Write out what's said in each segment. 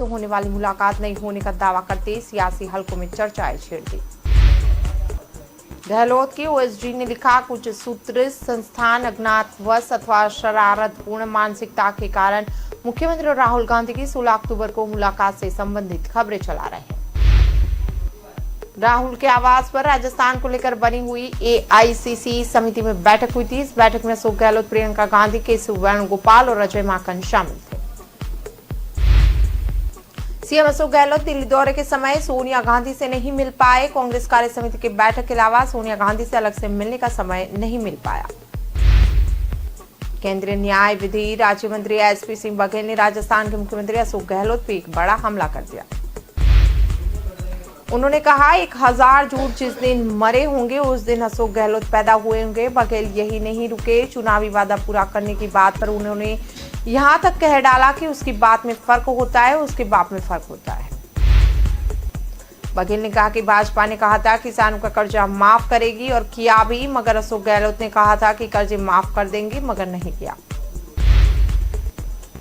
तो होने वाली मुलाकात नहीं होने का दावा करते सियासी हलकों में चर्चाएं छिड़ दी। गहलोत की ओएसडी ने लिखा, कुछ सूत्र संस्थान अज्ञातवश अथवा शरारतपूर्ण मानसिकता के कारण मुख्यमंत्री राहुल गांधी की 16 अक्टूबर को मुलाकात से संबंधित खबरें चला रहे हैं। राहुल के आवास पर राजस्थान को लेकर बनी हुई एआईसीसी समिति में बैठक हुई थी। इस बैठक में अशोक गहलोत, प्रियंका गांधी, केशव वेणुगोपाल और अजय माकन शामिल थे। सीएम अशोक गहलोत दिल्ली दौरे के समय सोनिया गांधी से नहीं मिल पाए। कांग्रेस कार्य समिति की बैठक के अलावा सोनिया गांधी से अलग से मिलने का समय नहीं मिल पाया। केंद्रीय न्याय विधि राज्य मंत्री एसपी सिंह बघेल ने राजस्थान के मुख्यमंत्री अशोक गहलोत पर एक बड़ा हमला कर दिया। उन्होंने कहा, 1000 झूठ जिस दिन मरे होंगे उस दिन अशोक गहलोत पैदा हुए होंगे। बघेल यही नहीं रुके, चुनावी वादा पूरा करने की बात पर उन्होंने यहां तक कह डाला कि उसकी बात में फर्क होता है, उसके बाप में फर्क होता है। बघेल ने कहा कि भाजपा ने कहा था किसानों का कर्जा माफ करेगी और किया भी, मगर अशोक गहलोत ने कहा था कि कर्जे माफ कर देंगे, मगर नहीं किया।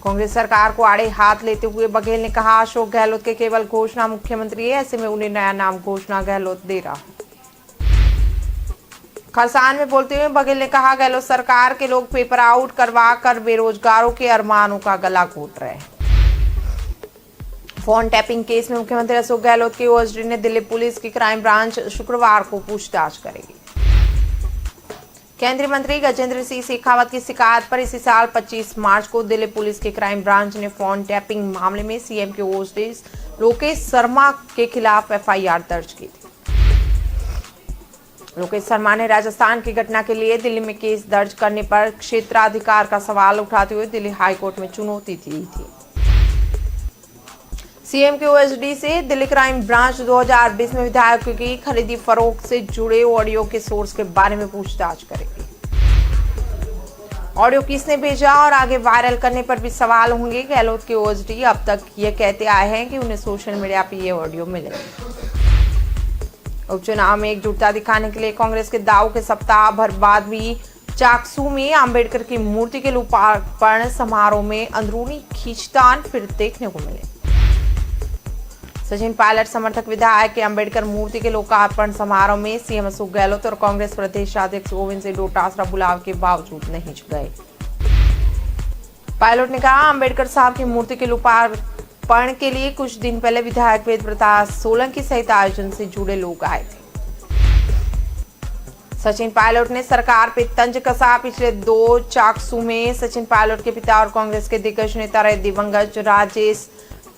कांग्रेस सरकार को आड़े हाथ लेते हुए बघेल ने कहा, अशोक गहलोत के केवल घोषणा मुख्यमंत्री है, ऐसे में उन्हें नया नाम घोषणा गहलोत दे रहा है। खरसान में बोलते हुए बघेल ने कहा, गहलोत सरकार के लोग पेपर आउट करवा कर बेरोजगारों के अरमानों का गला घोट रहे हैं। फोन टैपिंग केस में मुख्यमंत्री अशोक गहलोत की ओएसडी ने दिल्ली पुलिस की क्राइम ब्रांच शुक्रवार को पूछताछ करेगी। केंद्रीय मंत्री गजेंद्र सिंह शेखावत की शिकायत पर इसी साल 25 मार्च को दिल्ली पुलिस की क्राइम ब्रांच ने फोन टैपिंग मामले में सीएम के ओएसडी लोकेश शर्मा के खिलाफ एफआईआर दर्ज की थी। लोकेश शर्मा ने राजस्थान की घटना के लिए दिल्ली में केस दर्ज करने पर क्षेत्राधिकार का सवाल उठाते हुए दिल्ली हाईकोर्ट में चुनौती दी थी। सीएम के ओएसडी से दिल्ली क्राइम ब्रांच 2020 में विधायकों की खरीदी फरोख्त से जुड़े ऑडियो के सोर्स के बारे में पूछताछ करेगी। ऑडियो किसने भेजा और आगे वायरल करने पर भी सवाल होंगे। गहलोत के ओएसडी अब तक ये कहते आए हैं कि उन्हें सोशल मीडिया पर ये ऑडियो मिले। उपचुनाव में एकजुटता दिखाने के लिए कांग्रेस के दाव के सप्ताह भर बाद भी चाकसू में अंबेडकर की मूर्ति के लोकार्पण समारोह में अंदरूनी खींचतान फिर देखने को मिले। सचिन पायलट समर्थक विधायक के अंबेडकर मूर्ति के लोकार्पण समारोह में सीएम अशोक गहलोत और कांग्रेस प्रदेश अध्यक्ष गोविंद सिंह डोटासरा बुलाव के बावजूद नहीं गए। पायलट ने कहा, अंबेडकर साहब की मूर्ति के लोकार्पण के लिए कुछ दिन पहले विधायक वेद प्रताप सोलंकी सहित आयोजन से जुड़े लोग आए थे। सचिन पायलट ने सरकार पे तंज कसा। पिछले 2 चाकसू में सचिन पायलट के पिता और कांग्रेस के दिग्गज नेता रहे दिवंगत राजेश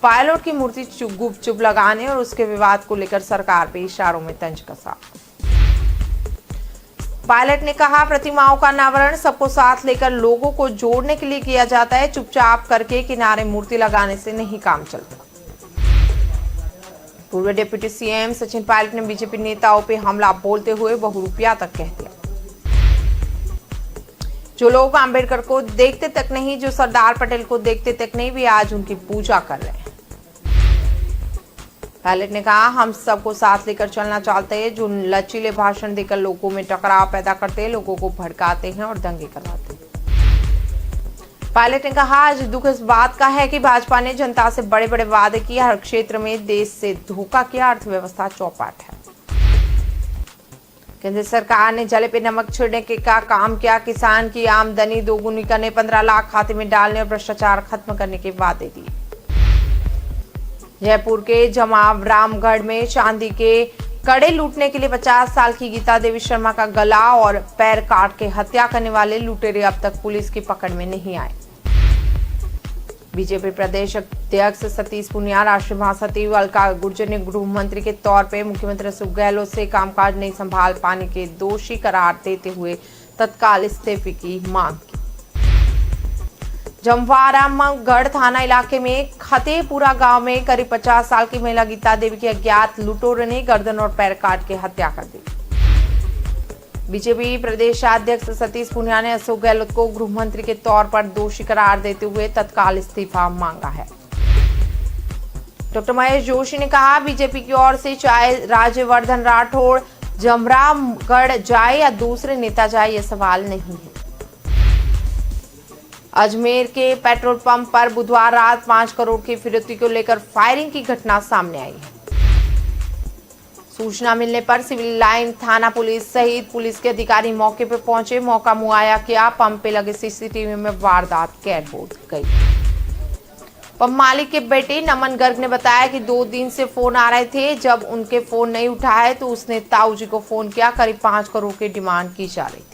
पायलट की मूर्ति गुपचुप लगाने और उसके विवाद को लेकर सरकार पे इशारों में तंज कसा। पायलट ने कहा, प्रतिमाओं का अनावरण सबको साथ लेकर लोगों को जोड़ने के लिए किया जाता है, चुपचाप करके किनारे मूर्ति लगाने से नहीं काम चलता। पूर्व डिप्टी सीएम सचिन पायलट ने बीजेपी नेताओं पे हमला बोलते हुए बहुरूपिया तक कह दिया। जो लोग अंबेडकर को देखते तक नहीं, जो सरदार पटेल को देखते तक नहीं, वे आज उनकी पूजा कर रहे हैं। पायलट ने कहा, हम सबको साथ लेकर चलना चाहते हैं। जो लचीले भाषण देकर लोगों में टकराव पैदा करते हैं, लोगों को भड़काते हैं और दंगे करवाते हैं। पायलट ने कहा, आज दुख इस बात का है कि भाजपा ने जनता से बड़े बड़े वादे किए, हर क्षेत्र में देश से धोखा किया, अर्थव्यवस्था चौपट है। केंद्र सरकार ने जले पे नमक छिड़कने के का काम किया, किसान की आमदनी दोगुनी करने, 15 लाख खाते में डालने और भ्रष्टाचार खत्म करने के वादे दिए। जयपुर के जमाव रामगढ़ में चांदी के कड़े लूटने के लिए 50 साल की गीता देवी शर्मा का गला और पैर काट के हत्या करने वाले लुटेरे अब तक पुलिस की पकड़ में नहीं आए। बीजेपी प्रदेश अध्यक्ष सतीश पूनिया, राष्ट्रीय महासचिव अलका गुर्जर ने गृह मंत्री के तौर पर मुख्यमंत्री अशोक गहलोत से कामकाज नहीं संभाल पाने के दोषी करार देते हुए तत्काल इस्तीफे की मांग की। जमवारामगढ़ थाना इलाके में खतेपुरा गांव में करीब 50 साल की महिला गीता देवी की अज्ञात लुटेरों ने गर्दन और पैर काट के हत्या कर दी। बीजेपी प्रदेशाध्यक्ष सतीश पूनिया ने अशोक गहलोत को गृह मंत्री के तौर पर दोषी करार देते हुए तत्काल इस्तीफा मांगा है। डॉक्टर महेश जोशी ने कहा, बीजेपी की ओर से चाहे राज्यवर्धन राठौड़ जमरामगढ़ जाए या दूसरे नेता जाए, ये सवाल नहीं है। अजमेर के पेट्रोल पंप पर बुधवार रात 5 करोड़ की फिरौती को लेकर फायरिंग की घटना सामने आई है। सूचना मिलने पर सिविल लाइन थाना पुलिस सहित पुलिस के अधिकारी मौके पर पहुंचे, मौका मुआयना किया। पंप पे लगे सीसीटीवी में वारदात कैद हो गई। पंप मालिक के बेटे नमन गर्ग ने बताया कि 2 दिन से फोन आ रहे थे। जब उनके फोन नहीं उठाए तो उसने ताऊ जी को फोन किया। करीब 5 करोड़ की डिमांड की जा रही थी।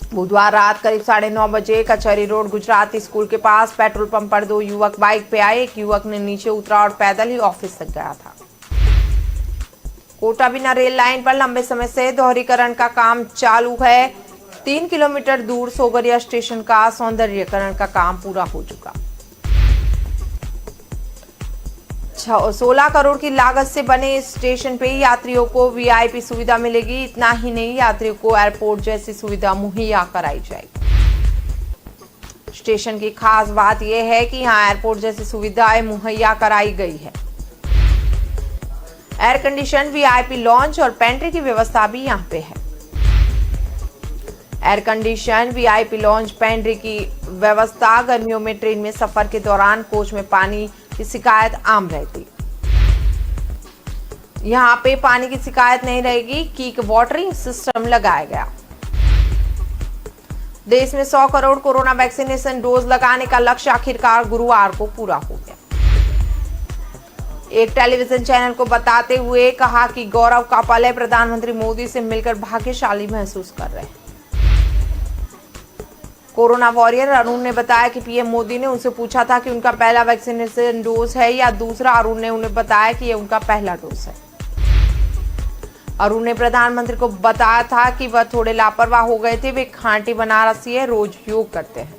बुधवार रात करीब 9:30 बजे कचहरी रोड गुजराती स्कूल के पास पेट्रोल पंप पर 2 युवक बाइक पे आए। एक युवक ने नीचे उतरा और पैदल ही ऑफिस तक गया था। कोटा बिना रेल लाइन पर लंबे समय से दोहरीकरण का काम चालू है। 3 किलोमीटर दूर सोगरिया स्टेशन का सौंदर्यीकरण का काम पूरा हो चुका। 16 करोड़ की लागत से बने इस स्टेशन पे यात्रियों को वीआईपी सुविधा मिलेगी। इतना ही नहीं, यात्रियों को एयरपोर्ट जैसी सुविधा मुहैया कराई जाएगी। स्टेशन की खास बात यह है कि यहाँ एयरपोर्ट जैसी सुविधाएं मुहैया कराई गई है। एयर कंडीशन वीआईपी लॉन्च और पेंट्री की व्यवस्था भी यहाँ पे है। Air condition VIP launch pantry की व्यवस्था। गर्मियों में ट्रेन में सफर के दौरान कोच में पानी की शिकायत आम रहती। यहाँ पे पानी की शिकायत नहीं रहेगी। कीक वाटरिंग सिस्टम लगाया गया। देश में 100 करोड़ कोरोना वैक्सीनेशन डोज लगाने का लक्ष्य आखिरकार गुरुवार को पूरा हो गया। एक टेलीविजन चैनल को बताते हुए कहा कि गौरव का पल है, प्रधानमंत्री मोदी से मिलकर भाग्यशाली महसूस कर रहे हैं। कोरोना वॉरियर अरुण ने बताया कि पीएम मोदी ने उनसे पूछा था कि उनका पहला वैक्सीनेशन डोज है या दूसरा। अरुण ने उन्हें बताया कि यह उनका पहला डोज है। अरुण ने प्रधानमंत्री को बताया था कि वह थोड़े लापरवाह हो गए थे। वे खांटी बनारसी है, रोज योग करते हैं।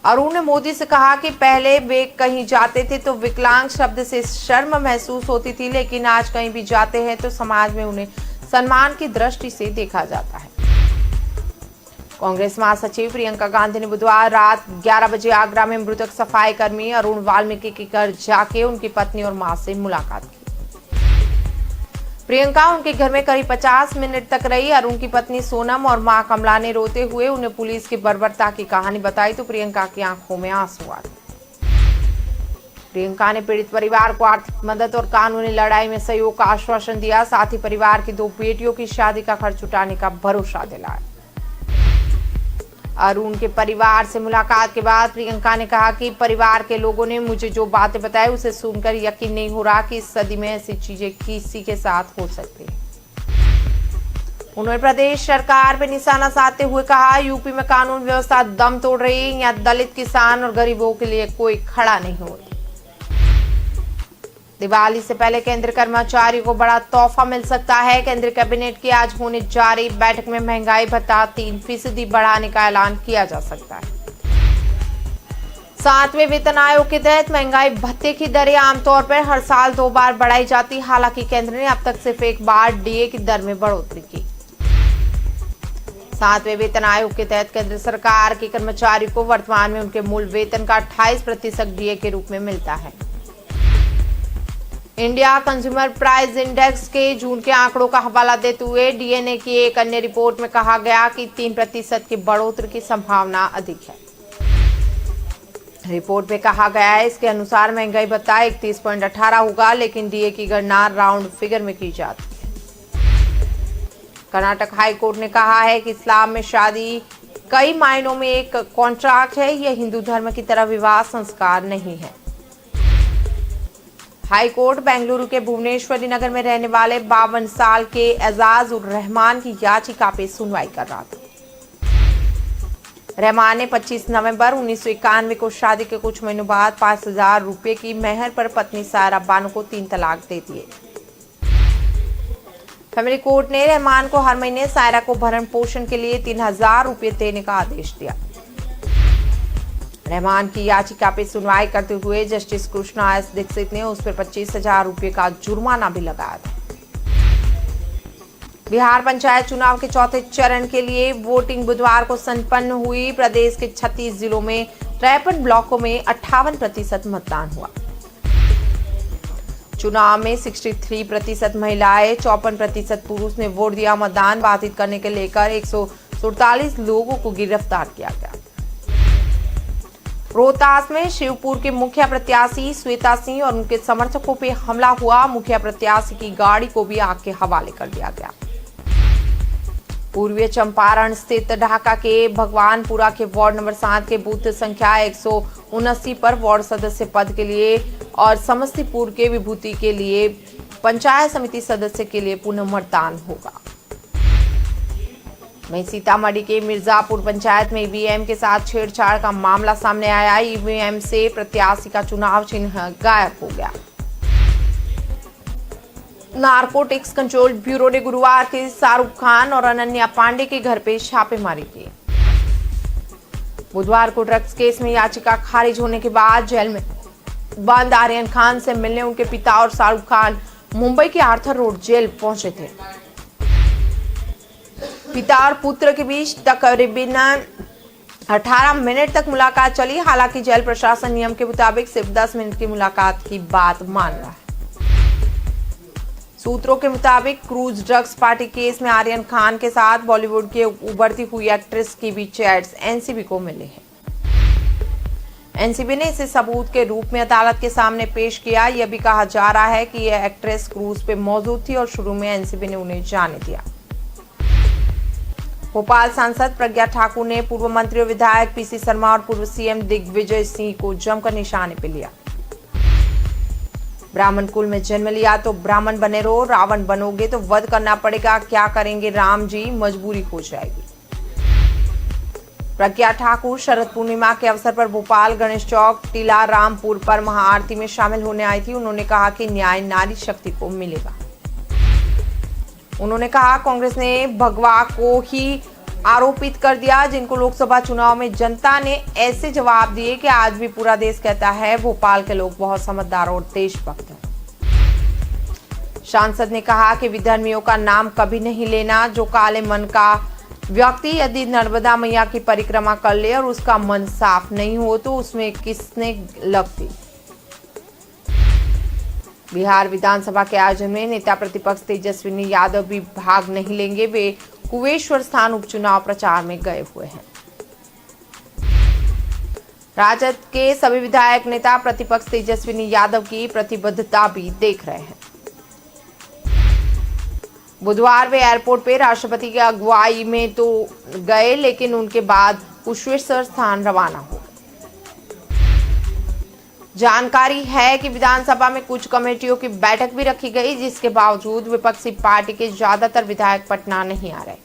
अरुण ने मोदी से कहा कि पहले वे कहीं जाते थे तो विकलांग शब्द से शर्म महसूस होती थी, लेकिन आज कहीं भी जाते हैं तो समाज में उन्हें सम्मान की दृष्टि से देखा जाता है। कांग्रेस महासचिव प्रियंका गांधी ने बुधवार रात 11 बजे आगरा में मृतक सफाई कर्मी अरुण वाल्मीकि के घर जाके उनकी पत्नी और मां से मुलाकात की। प्रियंका उनके घर में करीब 50 मिनट तक रही। अरुण की पत्नी सोनम और मां कमला ने रोते हुए उन्हें पुलिस की बर्बरता की कहानी बताई तो प्रियंका की आंखों में आंसू आ गए। प्रियंका ने पीड़ित परिवार को आर्थिक मदद और कानूनी लड़ाई में सहयोग का आश्वासन दिया। साथ ही परिवार की 2 बेटियों की शादी का खर्च उठाने का भरोसा दिलाया। अरुण के परिवार से मुलाकात के बाद प्रियंका ने कहा कि परिवार के लोगों ने मुझे जो बातें बताई उसे सुनकर यकीन नहीं हो रहा कि इस सदी में ऐसी चीजें किसी के साथ हो सकती है। उन्होंने प्रदेश सरकार पर निशाना साधते हुए कहा, यूपी में कानून व्यवस्था दम तोड़ रही है। यहाँ दलित, किसान और गरीबों के लिए कोई खड़ा नहीं होता। दिवाली से पहले केंद्रीय कर्मचारियों को बड़ा तोहफा मिल सकता है। केंद्रीय कैबिनेट की आज होने जा रही बैठक में महंगाई भत्ता 3% बढ़ाने का ऐलान किया जा सकता है। 7वें वेतन आयोग के तहत महंगाई भत्ते की दरें आमतौर पर हर साल 2 बार बढ़ाई जाती। हालांकि केंद्र ने अब तक सिर्फ एक बार डीए की दर में बढ़ोतरी की। 7वें वेतन आयोग के तहत केंद्र सरकार के कर्मचारियों को वर्तमान में उनके मूल वेतन का 28% डीए के रूप में मिलता है। इंडिया कंज्यूमर प्राइस इंडेक्स के जून के आंकड़ों का हवाला देते हुए डीएनए की एक अन्य रिपोर्ट में कहा गया कि 3% की बढ़ोतरी की संभावना अधिक है। रिपोर्ट में कहा गया है, इसके अनुसार महंगाई भत्ता 31.18 होगा, लेकिन डीए की गणना राउंड फिगर में की जाती है। कर्नाटक हाई कोर्ट ने कहा है कि इस्लाम में शादी कई मायनों में एक कॉन्ट्रैक्ट है। यह हिंदू धर्म की तरह विवाह संस्कार नहीं है। हाई कोर्ट बेंगलुरु के भुवनेश्वरी नगर में रहने वाले 52 साल के एजाज उर रहमान की याचिका पे सुनवाई कर रहा था। रहमान ने 25 नवंबर 1991 को शादी के कुछ महीनों बाद 5,000 रुपए की मेहर पर पत्नी सायरा बानो को 3 तलाक दे दिए। फैमिली कोर्ट ने रहमान को हर महीने सायरा को भरण पोषण के लिए 3,000 रुपए देने का आदेश दिया। रहमान की याचिका पर सुनवाई करते हुए जस्टिस कृष्णा एस दीक्षित ने उस पर 25,000 रुपए का जुर्माना भी लगाया था। बिहार पंचायत चुनाव के चौथे चरण के लिए वोटिंग बुधवार को संपन्न हुई। प्रदेश के 36 जिलों में 53 ब्लॉकों में 58% मतदान हुआ। चुनाव में 63% महिलाएं, 54% पुरुष ने वोट दिया। मतदान बाधित करने के लेकर 116 47 लोगों को गिरफ्तार किया गया। रोहतास में शिवपुर के मुखिया प्रत्याशी श्वेता सिंह और उनके समर्थकों पर हमला हुआ। मुखिया प्रत्याशी की गाड़ी को भी आग के हवाले कर दिया गया। पूर्वी चंपारण स्थित ढाका के भगवानपुरा के वार्ड नंबर 7 के बूथ संख्या 179 पर वार्ड सदस्य पद के लिए और समस्तीपुर के विभूति के लिए पंचायत समिति सदस्य के लिए पुनः मतदान होगा। वहीं सीतामढ़ी के मिर्जापुर पंचायत में ईवीएम के साथ छेड़छाड़ का मामला सामने आया। ईवीएम से प्रत्याशी का चुनाव चिन्ह गायब हो गया। नारकोटिक्स कंट्रोल ब्यूरो ने गुरुवार के शाहरुख खान और अनन्या पांडे के घर पे छापेमारी की। बुधवार को ड्रग्स केस में याचिका खारिज होने के बाद जेल में बंद आर्यन खान से मिलने उनके पिता और शाहरुख खान मुंबई के आर्थर रोड जेल पहुंचे थे। पिता और पुत्र के बीच तकरीबन 18 मिनट तक मुलाकात चली। हालांकि जेल प्रशासन नियम के मुताबिक सिर्फ 10 मिनट की मुलाकात की बात मान रहा है। सूत्रों के मुताबिक क्रूज ड्रग्स पार्टी केस में आर्यन खान के साथ बॉलीवुड की उभरती हुई एक्ट्रेस की भी चैट्स एनसीबी को मिले हैं। एनसीबी ने इसे सबूत के रूप में अदालत के सामने पेश किया। यह भी कहा जा रहा है कि यह एक्ट्रेस क्रूज पे मौजूद थी और शुरू में एनसीबी ने उन्हें जाने दिया। भोपाल सांसद प्रज्ञा ठाकुर ने पूर्व मंत्री और विधायक पीसी शर्मा और पूर्व सीएम दिग्विजय सिंह को जमकर निशाने पर लिया। ब्राह्मण कुल में जन्म लिया तो ब्राह्मण बने रहो, रावण बनोगे तो वध करना पड़ेगा। क्या करेंगे राम जी, मजबूरी हो जाएगी। प्रज्ञा ठाकुर शरद पूर्णिमा के अवसर पर भोपाल गणेश चौक टीला रामपुर पर महाआरती में शामिल होने आई थी। उन्होंने कहा कि न्याय नारी शक्ति को मिलेगा। उन्होंने कहा कांग्रेस ने भगवा को ही आरोपित कर दिया, जिनको लोकसभा चुनाव में जनता ने ऐसे जवाब दिए कि आज भी पूरा देश कहता है भोपाल के लोग बहुत समझदार और देशभक्त हैं। सांसद ने कहा कि विधर्मियों का नाम कभी नहीं लेना। जो काले मन का व्यक्ति यदि नर्मदा मैया की परिक्रमा कर ले और उसका मन साफ नहीं हो तो उसमें किसने लगती। बिहार विधानसभा के आयोजन में नेता प्रतिपक्ष तेजस्वी यादव भी भाग नहीं लेंगे। वे कुवेश्वर स्थान उपचुनाव प्रचार में गए हुए हैं। राजद के सभी विधायक नेता प्रतिपक्ष तेजस्वी यादव की प्रतिबद्धता भी देख रहे हैं। बुधवार वे एयरपोर्ट पे राष्ट्रपति की अगुवाई में तो गए, लेकिन उनके बाद कुशेश्वर स्थान रवाना हो। जानकारी है कि विधानसभा में कुछ कमेटियों की बैठक भी रखी गई, जिसके बावजूद विपक्षी पार्टी के ज्यादातर विधायक पटना नहीं आ रहे।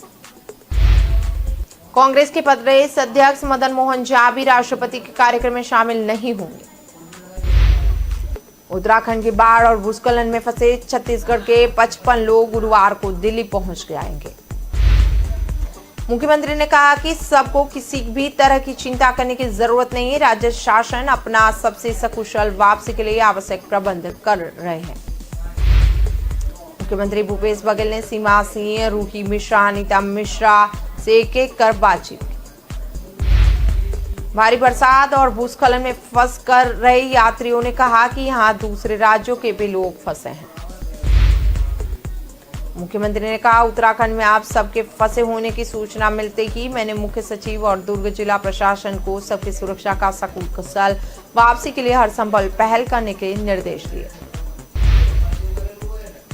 कांग्रेस के प्रदेश अध्यक्ष मदन मोहन झा भी राष्ट्रपति के कार्यक्रम में शामिल नहीं होंगे। उत्तराखंड की बाढ़ और भूस्खलन में फंसे छत्तीसगढ़ के 55 लोग गुरुवार को दिल्ली पहुंच जाएंगे। मुख्यमंत्री ने कहा कि सबको किसी भी तरह की चिंता करने की जरूरत नहीं है। राज्य शासन अपना सबसे सकुशल वापसी के लिए आवश्यक प्रबंध कर रहे हैं। मुख्यमंत्री भूपेश बघेल ने सीमा सिंह, रूही मिश्रा, अनीता मिश्रा से एक कर बातचीत की। भारी बरसात और भूस्खलन में फंस कर रहे यात्रियों ने कहा कि यहां दूसरे राज्यों के भी लोग फंसे हैं। मुख्यमंत्री ने कहा, उत्तराखंड में आप सबके फंसे होने की सूचना मिलते ही मैंने मुख्य सचिव और दुर्ग जिला प्रशासन को सबकी सुरक्षा का सकुशल वापसी के लिए हर संभव पहल करने के निर्देश दिए।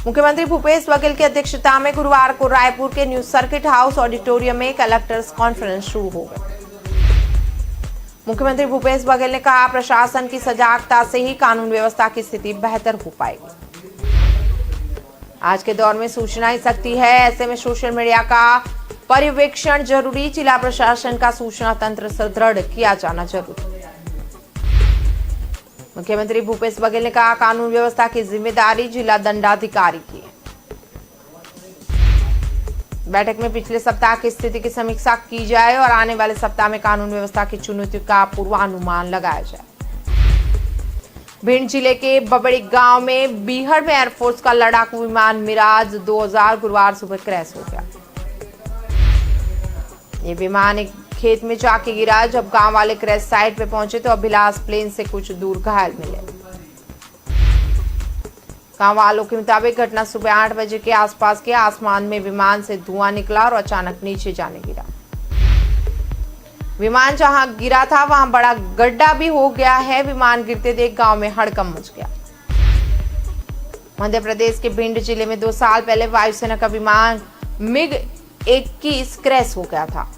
मुख्यमंत्री भूपेश बघेल की अध्यक्षता में गुरुवार को रायपुर के न्यू सर्किट हाउस ऑडिटोरियम में कलेक्टर्स कॉन्फ्रेंस शुरू हो गई। मुख्यमंत्री भूपेश बघेल ने कहा, प्रशासन की सजागता से ही कानून व्यवस्था की स्थिति बेहतर हो पाएगी। आज के दौर में सूचना ही शक्ति है, ऐसे में सोशल मीडिया का पर्यवेक्षण जरूरी। जिला प्रशासन का सूचना तंत्र सुदृढ़ किया जाना जरूरी। मुख्यमंत्री भूपेश बघेल ने कहा, कानून व्यवस्था की जिम्मेदारी जिला दंडाधिकारी की है। बैठक में पिछले सप्ताह की स्थिति की समीक्षा की जाए और आने वाले सप्ताह में कानून व्यवस्था की चुनौतियों का पूर्वानुमान लगाया जाए। भिंड जिले के बबड़ी गांव में बीहड़ में एयरफोर्स का लड़ाकू विमान मिराज 2000 गुरुवार सुबह क्रैश हो गया। ये विमान एक खेत में जाके गिरा। जब गांव वाले क्रैश साइट पे पहुंचे तो अभिलाष प्लेन से कुछ दूर घायल मिले। गांव वालों के मुताबिक घटना सुबह 8 बजे के आसपास के आसमान में विमान से धुआं निकला और अचानक नीचे जाने गिरा। विमान जहां गिरा था वहां बड़ा गड्ढा भी हो गया है। विमान गिरते देख गांव में हड़कंप मच गया। मध्य प्रदेश के भिंड जिले में 2 साल पहले वायुसेना का विमान MiG-21 क्रैश हो गया था।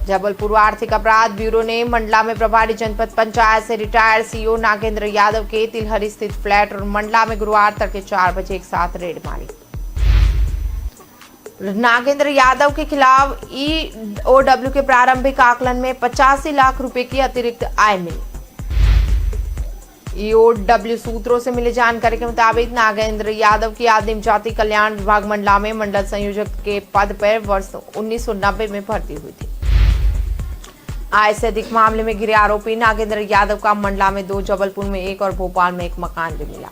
जबलपुर आर्थिक अपराध ब्यूरो ने मंडला में प्रभारी जनपद पंचायत से रिटायर्ड सीईओ नागेंद्र यादव के तिलहरी स्थित फ्लैट और मंडला में गुरुवार तड़के 4 बजे एक साथ रेड मारी। नागेंद्र यादव के खिलाफ EOW के प्रारंभिक आकलन में 85 लाख रुपए की अतिरिक्त आय मिली। EOW सूत्रों से मिली जानकारी के मुताबिक नागेंद्र यादव की आदिम जाति कल्याण विभाग मंडला में मंडल संयोजक के पद पर वर्ष 1990 में भर्ती हुई थी। आय से अधिक मामले में घिरे आरोपी नागेंद्र यादव का मंडला में 2, जबलपुर में 1 और भोपाल में 1 मकान भी मिला।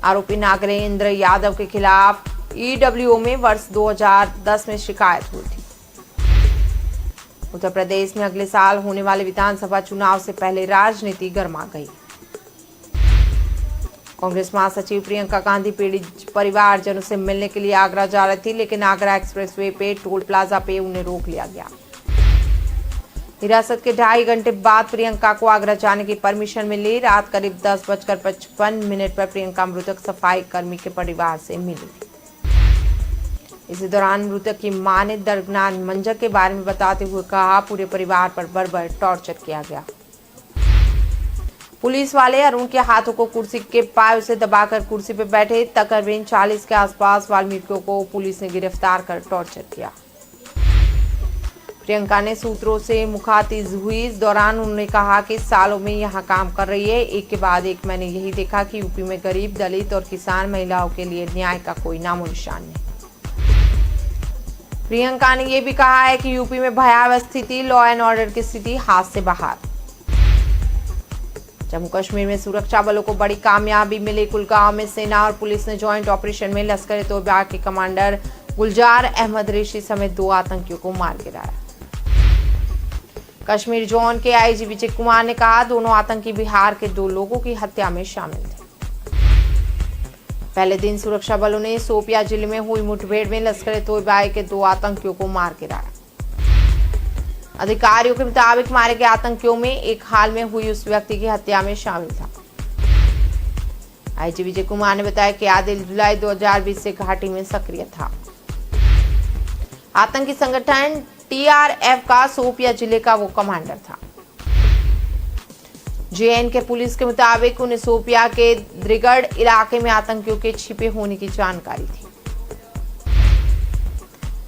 आरोपी नागेंद्र यादव के खिलाफ EOW में वर्ष 2010 में शिकायत हुई थी। उत्तर प्रदेश में अगले साल होने वाले विधानसभा चुनाव से पहले राजनीति गर्मा गई। कांग्रेस महासचिव प्रियंका गांधी पीड़ित परिवारजनों से मिलने के लिए आगरा जा रही थी, लेकिन आगरा एक्सप्रेसवे पे टोल प्लाजा पे उन्हें रोक लिया गया। हिरासत के 2.5 घंटे बाद प्रियंका को आगरा जाने की परमिशन मिली। रात करीब 10:55 पर प्रियंका मृतक सफाई कर्मी के परिवार से मिली। इसी दौरान मृतक की मां ने दर्दनाक मंजर के बारे में बताते हुए कहा, पूरे परिवार पर बर्बर टॉर्चर किया गया। पुलिस वाले अरुण के हाथों को कुर्सी के पायों से दबाकर कुर्सी पर बैठे। तकरीबन 40 के आसपास वाल्मीकियों को पुलिस ने गिरफ्तार कर टॉर्चर किया। प्रियंका ने सूत्रों से मुखातिब हुई। इस दौरान उन्होंने कहा कि सालों में यहाँ काम कर रही है, एक के बाद एक मैंने यही देखा कि यूपी में गरीब, दलित और किसान महिलाओं के लिए न्याय का कोई नामो निशान नहीं। प्रियंका ने यह भी कहा है कि यूपी में भयावह स्थिति, लॉ एंड ऑर्डर की स्थिति हाथ से बाहर। जम्मू कश्मीर में सुरक्षा बलों को बड़ी कामयाबी मिली। कुलगांव में सेना और पुलिस ने जॉइंट ऑपरेशन में लश्कर-ए-तोयबा के कमांडर गुलजार अहमद रेशी समेत 2 आतंकियों को मार गिराया। कश्मीर जोन के आईजी विजय कुमार ने कहा, दोनों आतंकी बिहार के 2 लोगों की हत्या में शामिल थे। पहले दिन सुरक्षा बलों ने शोपियां जिले में हुई मुठभेड़ में लश्कर-ए-तोयबा के 2 आतंकियों को मार गिराया। अधिकारियों के मुताबिक मारे गए आतंकियों में एक हाल में हुई उस व्यक्ति की हत्या में शामिल था। आईजी विजय कुमार ने बताया कि आदिल जुलाई 2020 से घाटी में सक्रिय था। आतंकी संगठन TRF का शोपियां जिले का वो कमांडर था। JNK पुलिस के मुताबिक उन्हें शोपियां के द्रिगढ़ इलाके में आतंकियों के छिपे होने की जानकारी थी।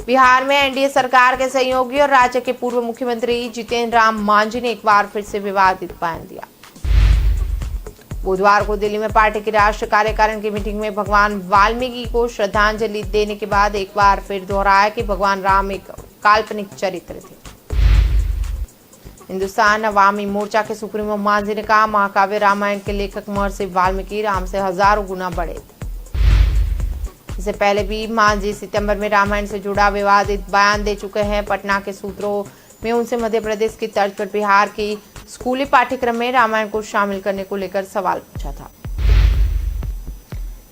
बिहार में एनडीए सरकार के सहयोगी और राज्य के पूर्व मुख्यमंत्री जितेंद्र राम मांझी ने एक बार फिर से विवादित बयान दिया। बुधवार को दिल्ली में पार्टी की राष्ट्रीय कार्यकारिणी की मीटिंग में भगवान वाल्मीकि को श्रद्धांजलि देने के बाद एक बार फिर दोहराया कि भगवान राम एक काल्पनिक चरित्र थे। हिंदुस्तान अवामी मोर्चा के सुप्रीमो मांझी ने कहा, महाकाव्य रामायण के लेखक महर्षि वाल्मीकि राम से हजारों गुना बड़े थे। इससे पहले भी मांझी सितंबर में रामायण से जुड़ा विवादित बयान दे चुके हैं। पटना के सूत्रों में उनसे मध्य प्रदेश की तर्ज पर बिहार की स्कूली पाठ्यक्रम में रामायण को शामिल करने को लेकर सवाल पूछा था।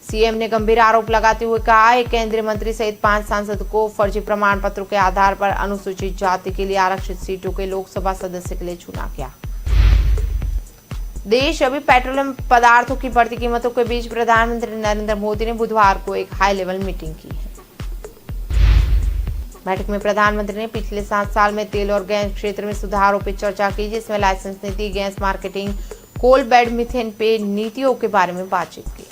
सीएम ने गंभीर आरोप लगाते हुए कहा, एक केंद्रीय मंत्री सहित 5 सांसद को फर्जी प्रमाण पत्रों के आधार पर अनुसूचित जाति के लिए आरक्षित सीटों के लोकसभा सदस्य के लिए चुना गया। देश अभी पेट्रोलियम पदार्थों की बढ़ती कीमतों के बीच प्रधानमंत्री नरेंद्र मोदी ने बुधवार को एक हाई लेवल मीटिंग की है। बैठक में प्रधानमंत्री ने पिछले 7 साल में तेल और गैस क्षेत्र में सुधारों पर चर्चा की, जिसमें लाइसेंस नीति, gas marketing, coal bed methane पे नीतियों के बारे में बातचीत की।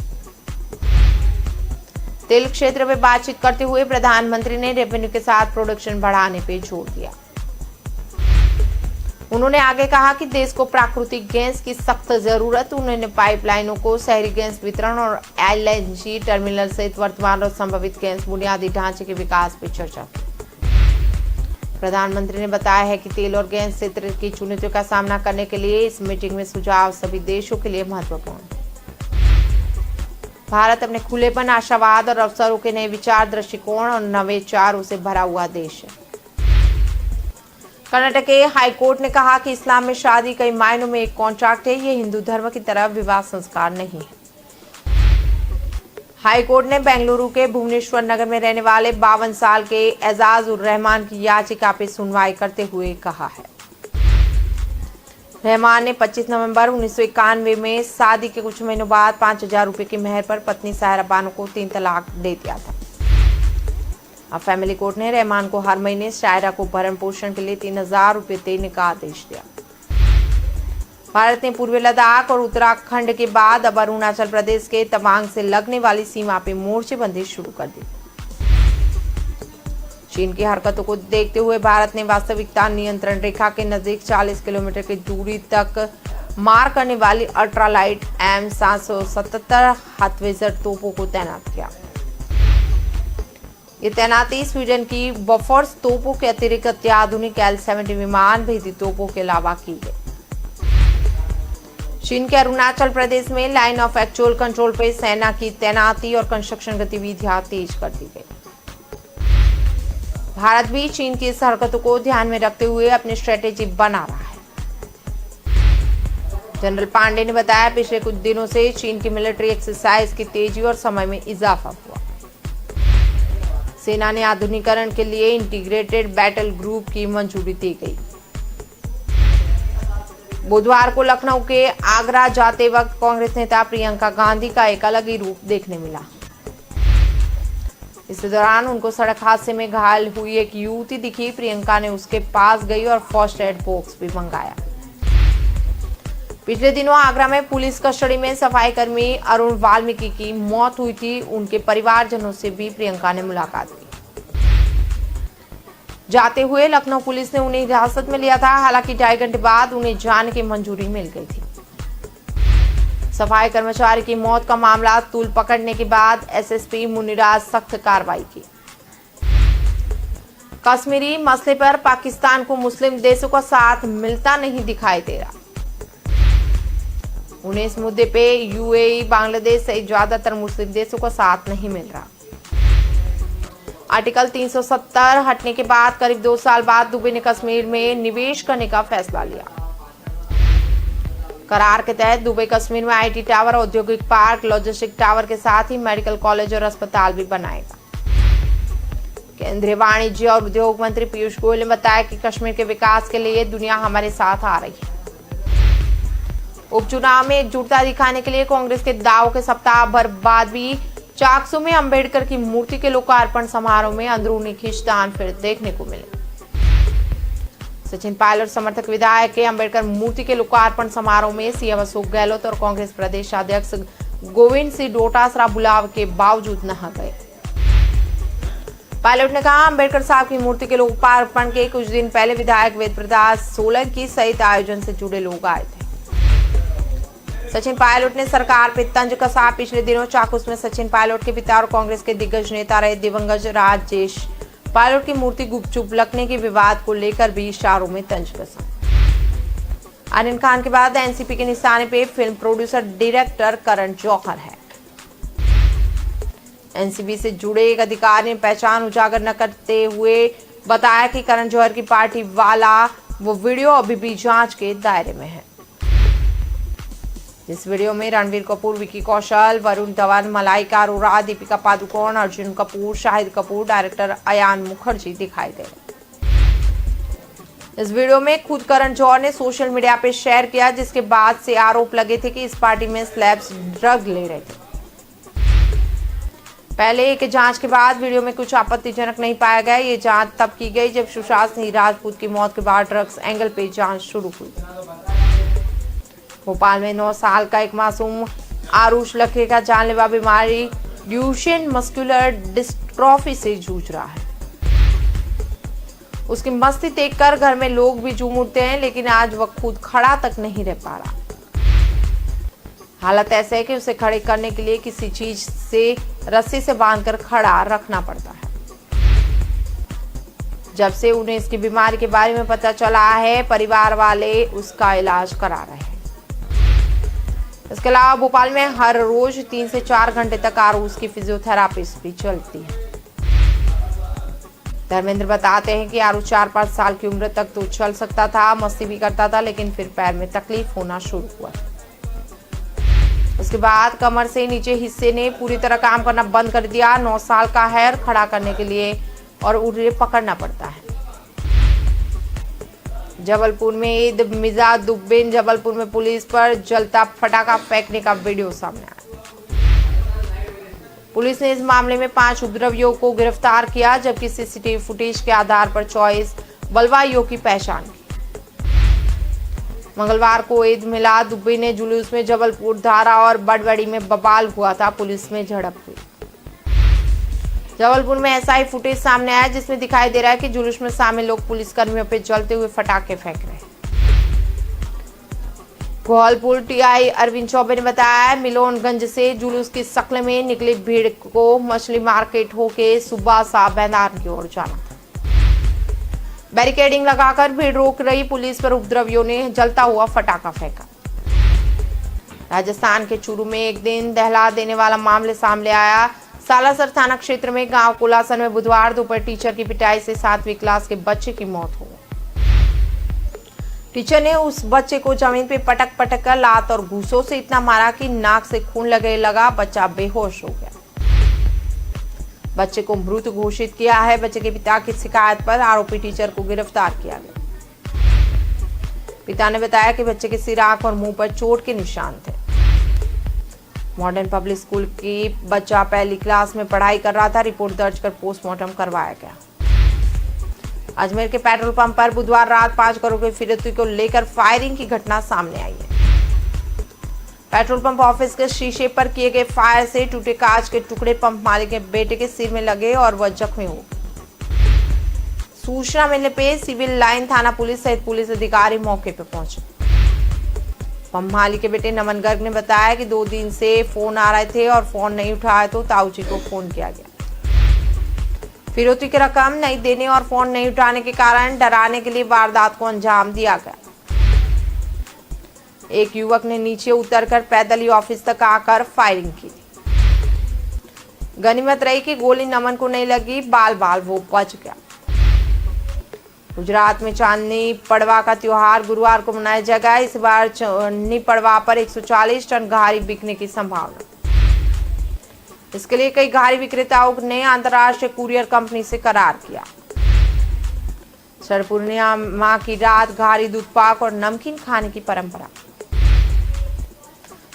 तेल क्षेत्र में बातचीत करते हुए प्रधानमंत्री ने रेवेन्यू के साथ प्रोडक्शन बढ़ाने पर जोर दिया। उन्होंने आगे कहा कि देश को प्राकृतिक गैस की सख्त जरूरत। उन्होंने पाइपलाइनों को, शहरी गैस वितरण और LNG टर्मिनल सहित वर्तमान और संभावित गैस बुनियादी ढांचे के विकास पर चर्चा की। प्रधानमंत्री ने बताया है कि तेल और गैस क्षेत्र की चुनौतियों का सामना करने के लिए इस मीटिंग में सुझाव सभी देशों के लिए महत्वपूर्ण है। भारत अपने खुलेपन, आशावाद और अवसरों के नए विचार, दृष्टिकोण और नवाचारों से भरा हुआ देश है। कर्नाटक के हाईकोर्ट ने कहा कि इस्लाम में शादी कई मायनों में एक कॉन्ट्रैक्ट है, ये हिंदू धर्म की तरह विवाह संस्कार नहीं है। हाई कोर्ट ने बेंगलुरु के भुवनेश्वर नगर में रहने वाले 52 साल के एजाज उर रहमान की याचिका पर सुनवाई करते हुए कहा है। रहमान ने 25 नवंबर 1991 में शादी के कुछ महीनों बाद 5,000 रुपए की मेहर पर पत्नी सायरा बानो को 3 तलाक दे दिया था। अब फैमिली कोर्ट ने रहमान को हर महीने सायरा को भरण पोषण के लिए 3,000 रुपए देने का आदेश दिया। भारत ने पूर्वी लद्दाख और उत्तराखंड के बाद अब अरुणाचल प्रदेश के तवांग से लगने वाली सीमा पर मोर्चेबंदी शुरू कर दी। चीन की हरकतों को देखते हुए भारत ने वास्तविकता नियंत्रण रेखा के नजदीक 40 किलोमीटर की दूरी तक मार करने वाली अल्ट्रालाइट M777 हाथवेजर तोपों को तैनात किया। ये तैनाती स्वीडन की बफर्स तोपों के अतिरिक्त अत्याधुनिक L-70 विमान भेदी तोपों के अलावा की गई। चीन के अरुणाचल प्रदेश में लाइन ऑफ एक्चुअल कंट्रोल पर सेना की तैनाती और कंस्ट्रक्शन गतिविधियां तेज कर दी गई। भारत भी चीन की इस हरकतों को ध्यान में रखते हुए अपनी स्ट्रेटेजी बना रहा है। जनरल पांडे ने बताया, पिछले कुछ दिनों से चीन की मिलिट्री एक्सरसाइज की तेजी और समय में इजाफा हुआ। सेना ने आधुनिकीकरण के लिए इंटीग्रेटेड बैटल ग्रुप की मंजूरी दी गई। बुधवार को लखनऊ के आगरा जाते वक्त कांग्रेस नेता प्रियंका गांधी का एक अलग ही रूप देखने मिला। इस दौरान उनको सड़क हादसे में घायल हुई एक युवती दिखी। प्रियंका ने उसके पास गई और फर्स्ट एड बॉक्स भी मंगाया। पिछले दिनों आगरा में पुलिस कस्टडी में सफाई कर्मी अरुण वाल्मीकि की मौत हुई थी। उनके परिवारजनों से भी प्रियंका ने मुलाकात की। जाते हुए लखनऊ पुलिस ने उन्हें हिरासत में लिया था। हालांकि 2.5 घंटे बाद उन्हें जाने की मंजूरी मिल गई थी। सफाई कर्मचारी की मौत का मामला तूल पकड़ने के बाद एसएसपी मुनिराज सख्त कार्रवाई की। कश्मीरी मसले पर पाकिस्तान को मुस्लिम देशों का साथ मिलता नहीं दिखाई दे रहा। उन्हें इस मुद्दे पे यूएई, बांग्लादेश सहित ज्यादातर मुस्लिम देशों का साथ नहीं मिल रहा। आर्टिकल 370 हटने के बाद करीब 2 साल बाद दुबई ने कश्मीर में निवेश करने का फैसला लिया। करार के तहत दुबई कश्मीर में आईटी टावर, औद्योगिक पार्क, लॉजिस्टिक टावर के साथ ही मेडिकल कॉलेज और अस्पताल भी बनाएगा। केंद्रीय वाणिज्य और उद्योग मंत्री पीयूष गोयल ने बताया कि कश्मीर के विकास के लिए दुनिया हमारे साथ आ रही है। उपचुनाव में एकजुटता दिखाने के लिए कांग्रेस के दावों के सप्ताह भर बाद भी चाकसू में अंबेडकर की मूर्ति के लोकार्पण समारोह में अंदरूनी खींचतान फिर देखने को मिले। सचिन पायलट समर्थक विधायक के अंबेडकर मूर्ति के लोकार्पण समारोह में सीएम अशोक गहलोत और कांग्रेस प्रदेश अध्यक्ष गोविंद सिंह डोटासरा बुलाव के बावजूद न गए। पायलट ने कहा, अंबेडकर साहब की मूर्ति के लोकार्पण के कुछ दिन पहले विधायक वेद प्रताप सोलंकी सहित आयोजन से जुड़े लोग आए थे। सचिन पायलट ने सरकार पे तंज कसा। पिछले दिनों चाकूस में सचिन पायलट के पिता और कांग्रेस के दिग्गज नेता रहे दिवंगत राजेश पायलट की मूर्ति गुपचुप लगने के विवाद को लेकर भी इशारों में तंज कसा। आर्यन खान के बाद एनसीपी के निशाने पे film producer director Karan Johar है। एनसीपी से जुड़े एक अधिकारी ने पहचान उजागर न करते हुए बताया कि करण जौहर की पार्टी वाला वो वीडियो अभी भी जांच के दायरे में है। इस वीडियो में रणबीर कपूर, विकी कौशल, वरुण धवन, मलाइका अरोरा, दीपिका पादुकोण, अर्जुन कपूर, शाहिद कपूर, डायरेक्टर अयान मुखर्जी दिखाई दे रहे। इस वीडियो में खुद करण जौहर ने सोशल मीडिया पे शेयर किया, जिसके बाद से आरोप लगे थे कि इस पार्टी में स्लैब्स ड्रग ले रहे थे। पहले एक जांच के बाद वीडियो में कुछ आपत्तिजनक नहीं पाया गया। ये जांच तब की गई जब सुशांत सिंह राजपूत की मौत के बाद ड्रग्स एंगल पे जांच शुरू हुई। भोपाल में 9 साल का एक मासूम आरुष लखे का जानलेवा बीमारी ड्यूशेन मस्कुलर डिस्ट्रॉफी से जूझ रहा है। उसकी मस्ती देखकर घर में लोग भी झूम उठते हैं, लेकिन आज वह खुद खड़ा तक नहीं रह पा रहा। हालत ऐसे है कि उसे खड़े करने के लिए किसी चीज से रस्सी से बांधकर खड़ा रखना पड़ता है। जब से उन्हें इसकी बीमारी के बारे में पता चला है, परिवार वाले उसका इलाज करा रहे हैं। इसके अलावा भोपाल में हर रोज 3 से 4 घंटे तक आरुष की फिजियोथेरापी भी चलती है। धर्मेंद्र बताते हैं कि आरुष 4-5 साल की उम्र तक तो चल सकता था, मस्ती भी करता था, लेकिन फिर पैर में तकलीफ होना शुरू हुआ। उसके बाद कमर से नीचे हिस्से ने पूरी तरह काम करना बंद कर दिया। 9 साल का है, खड़ा करने के लिए और उन्हें पकड़ना पड़ता है। जबलपुर में ईद मिजाज दुब्बिन, जबलपुर में पुलिस पर जलता पटाखा फेंकने का वीडियो सामने आया। पुलिस ने इस मामले में 5 उपद्रवियों को गिरफ्तार किया, जबकि सीसीटीवी फुटेज के आधार पर 24 बलवाइयों की पहचान की। मंगलवार को ईद मिलाद दुब्बिन ने जुलूस में जबलपुर, धारा और बड़बड़ी में बवाल हुआ था। पुलिस में झड़प हुई। जबलपुर में ऐसा ही फुटेज सामने आया जिसमें दिखाई दे रहा है कि जुलूस में शामिल लोग पुलिसकर्मियों पर जलते हुए पटाखे फेंक रहे हैं। कोहलपुर टीआई अरविंद चौबे ने बताया, मिलोनगंज से जुलूस की शक्ल में निकली भीड़ को मछली मार्केट होके सुबह सा मैदान की ओर जाना था। बैरिकेडिंग लगाकर भीड़ रोक रही पुलिस पर उपद्रवियों ने जलता हुआ पटाखा फेंका। राजस्थान के चूरू में एक दिन दहला देने वाला मामले सामने आया। सालासर थाना क्षेत्र में गांव कुलासन में बुधवार दोपहर टीचर की पिटाई से 7वीं क्लास के बच्चे की मौत हो गई। टीचर ने उस बच्चे को जमीन पे पटक पटक कर लात और घूसों से इतना मारा कि नाक से खून लगने लगा। बच्चा बेहोश हो गया। बच्चे को मृत घोषित किया है। बच्चे के पिता की शिकायत पर आरोपी टीचर को गिरफ्तार किया गया। पिता ने बताया कि बच्चे के सिर, आंख और मुंह पर चोट के निशान थे। मॉडर्न पब्लिक स्कूल की बच्चा पहली क्लास में पढ़ाई कर रहा था। रिपोर्ट दर्ज कर पोस्टमार्टम करवाया गया। अजमेर के पेट्रोल पंप पर बुधवार रात 5 करोड़ की फिरौती को लेकर फायरिंग की घटना सामने आई है। पेट्रोल पंप ऑफिस के शीशे पर किए गए फायर से टूटे कांच के टुकड़े पंप मालिक के बेटे के सिर में लगे और वह जख्मी हो गए। सूचना मिलने पे सिविल लाइन थाना पुलिस सहित पुलिस अधिकारी मौके पर पहुंचे। पंप मालिक के बेटे नमन गर्ग ने बताया कि 2 दिन से फोन आ रहे थे और फोन नहीं उठाया तो ताऊजी को फोन किया गया। फिरौती की रकम नहीं देने और फोन नहीं उठाने के कारण डराने के लिए वारदात को अंजाम दिया गया। एक युवक ने नीचे उतरकर पैदल ही ऑफिस तक आकर फायरिंग की। गनीमत रही कि गोली नमन को नहीं लगी, बाल वो बच गया। गुजरात में चांदनी पड़वा का त्योहार गुरुवार को मनाया जाएगा। इस बार चांदनी पड़वा पर 140 टन घारी बिकने की संभावना। इसके लिए कई घारी विक्रेताओं ने अंतर्राष्ट्रीय कुरियर कंपनी से करार किया। शरद पूर्णिमा की रात घारी, दूध पाक और नमकीन खाने की परंपरा।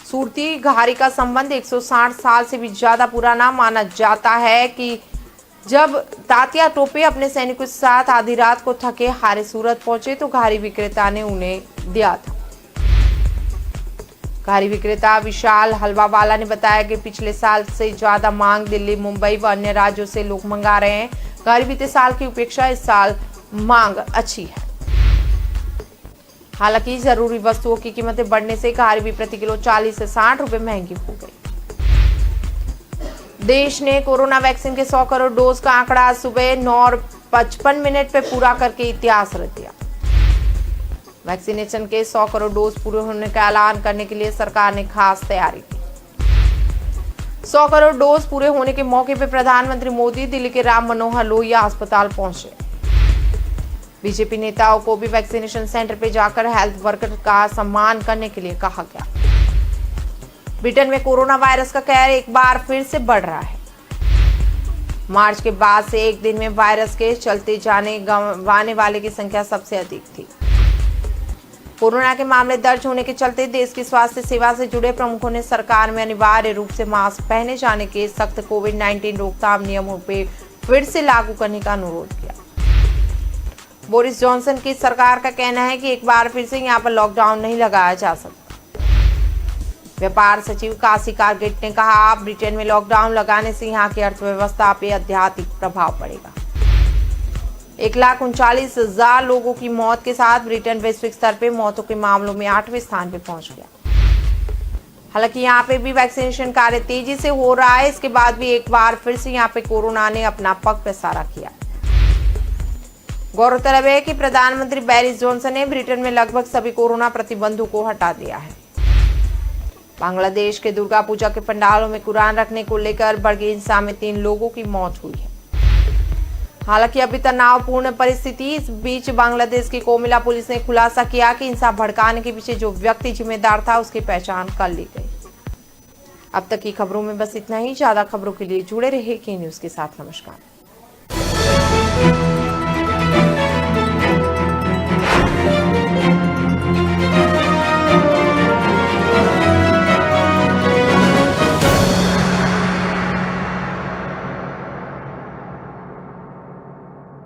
सूरती घारी का संबंध 160 साल से भी ज्यादा पुराना माना जाता है कि जब तात्या टोपे अपने सैनिकों के साथ आधी रात को थके हारे सूरत पहुंचे तो घारी विक्रेता ने उन्हें दिया था। घारी विक्रेता विशाल हलवावाला ने बताया कि पिछले साल से ज्यादा मांग दिल्ली, मुंबई व अन्य राज्यों से लोग मंगा रहे हैं। घारी बीते साल की अपेक्षा इस साल मांग अच्छी है। हालांकि जरूरी वस्तुओं की कीमतें बढ़ने से घारी भी प्रति किलो 40 से 60 रुपए महंगी हो गई। देश ने कोरोना वैक्सीन के 100 करोड़ डोज का आंकड़ा सुबह 9:55 पे पूरा करके इतिहास रच दिया। वैक्सीनेशन के 100 करोड़ डोज पूरे होने का ऐलान करने के लिए सरकार ने खास तैयारी की। 100 करोड़ डोज पूरे होने के मौके पर प्रधानमंत्री मोदी दिल्ली के राम मनोहर लोहिया अस्पताल पहुंचे। बीजेपी नेताओं को भी वैक्सीनेशन सेंटर पर जाकर हेल्थ वर्कर का सम्मान करने के लिए कहा गया। ब्रिटेन में कोरोना वायरस का कहर एक बार फिर से बढ़ रहा है। मार्च के बाद से एक दिन में वायरस के चलते जाने गंवाने वाले की संख्या सबसे अधिक थी। कोरोना के मामले दर्ज होने के चलते देश की स्वास्थ्य सेवा से जुड़े प्रमुखों ने सरकार में अनिवार्य रूप से मास्क पहने जाने के सख्त कोविड-19 रोकथाम नियमों पर फिर से लागू करने का अनुरोध किया। बोरिस जॉनसन की सरकार का कहना है कि एक बार फिर से यहां पर लॉकडाउन नहीं लगाया जा सकता। व्यापार सचिव काशी कारगिट ने कहा, ब्रिटेन में लॉकडाउन लगाने से यहां की अर्थव्यवस्था पे आध्यात्मिक प्रभाव पड़ेगा। 1,39,000 लोगों की मौत के साथ ब्रिटेन वैश्विक स्तर पे मौतों के मामलों में 8वें स्थान पे पहुंच गया। हालांकि यहाँ पे भी वैक्सीनेशन कार्य तेजी से हो रहा है। इसके बाद भी एक बार फिर से यहाँ पे कोरोना ने अपना पग पसारा किया। गौरतलब है कि प्रधानमंत्री बोरिस जॉनसन ने ब्रिटेन में लगभग सभी कोरोना प्रतिबंधों को हटा दिया है। बांग्लादेश के दुर्गा पूजा के पंडालों में कुरान रखने को लेकर बड़गी हिंसा में 3 लोगों की मौत हुई है। हालांकि अभी तनावपूर्ण परिस्थिति इस बीच बांग्लादेश की कोमिला पुलिस ने खुलासा किया कि हिंसा भड़काने के पीछे जो व्यक्ति जिम्मेदार था उसकी पहचान कर ली गई। अब तक की खबरों में बस इतना ही। ज्यादा खबरों के लिए जुड़े रहे के न्यूज के साथ। नमस्कार।